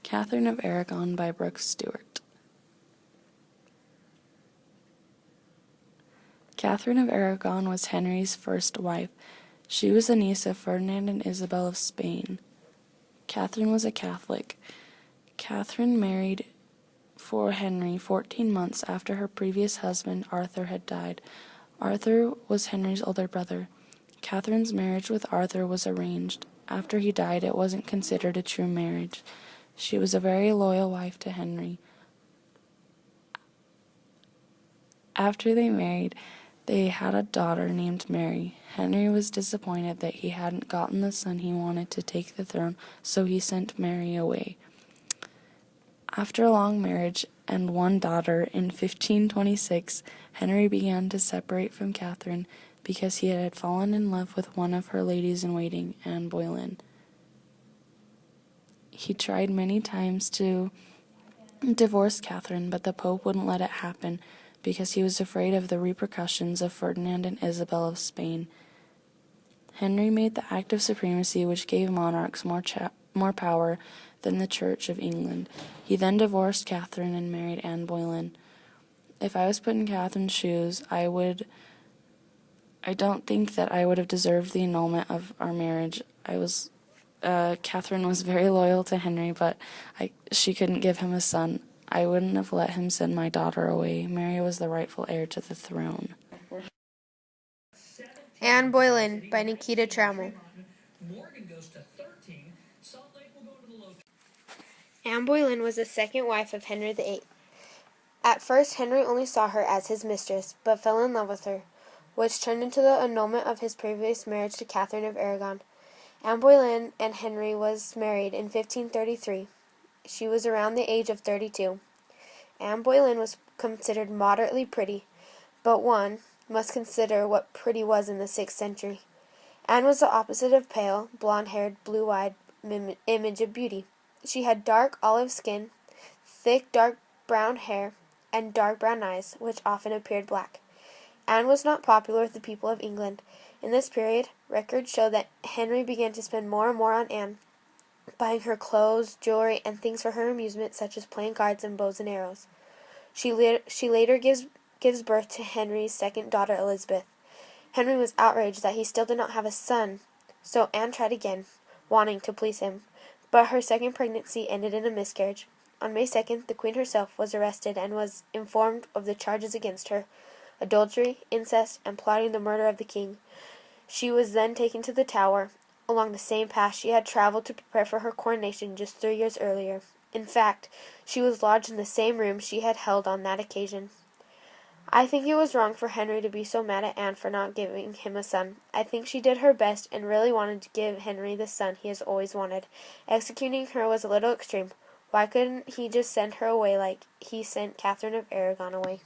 Catherine of Aragon by Brooke Stewart. Catherine of Aragon was Henry's first wife. She was a niece of Ferdinand and Isabel of Spain. Catherine was a Catholic. Catherine married for Henry 14 months after her previous husband, Arthur, had died. Arthur was Henry's older brother. Catherine's marriage with Arthur was arranged. After he died, it wasn't considered a true marriage. She was a very loyal wife to Henry. After they married, they had a daughter named Mary. Henry was disappointed that he hadn't gotten the son he wanted to take the throne, so he sent Mary away. After a long marriage and one daughter, in 1526, Henry began to separate from Catherine because he had fallen in love with one of her ladies-in-waiting, Anne Boleyn. He tried many times to divorce Catherine, but the Pope wouldn't let it happen because he was afraid of the repercussions of Ferdinand and Isabel of Spain. Henry made the Act of Supremacy, which gave monarchs more power than the Church of England. He then divorced Catherine and married Anne Boleyn. If I was put in Catherine's shoes, I don't think that I would have deserved the annulment of our marriage. Catherine was very loyal to Henry, but she couldn't give him a son. I wouldn't have let him send my daughter away. Mary was the rightful heir to the throne. Anne Boleyn by Nikita Trammell. Anne Boleyn was the second wife of Henry VIII. At first, Henry only saw her as his mistress, but fell in love with her, which turned into the annulment of his previous marriage to Catherine of Aragon. Anne Boleyn and Henry was married in 1533. She was around the age of 32. Anne Boleyn was considered moderately pretty, but one must consider what pretty was in the 6th century. Anne was the opposite of pale, blonde-haired, blue-eyed image of beauty. She had dark olive skin, thick dark brown hair, and dark brown eyes, which often appeared black. Anne was not popular with the people of England. In this period, records show that Henry began to spend more and more on Anne, buying her clothes, jewelry, and things for her amusement, such as playing cards and bows and arrows. She later gives birth to Henry's second daughter, Elizabeth. Henry was outraged that he still did not have a son, so Anne tried again, wanting to please him, but her second pregnancy ended in a miscarriage. On May 2nd, the Queen herself was arrested and was informed of the charges against her: adultery, incest, and plotting the murder of the king. She was then taken to the Tower, along the same path she had traveled to prepare for her coronation just 3 years earlier. In fact, she was lodged in the same room she had held on that occasion. I think it was wrong for Henry to be so mad at Anne for not giving him a son. I think she did her best and really wanted to give Henry the son he has always wanted. Executing her was a little extreme. Why couldn't he just send her away like he sent Catherine of Aragon away?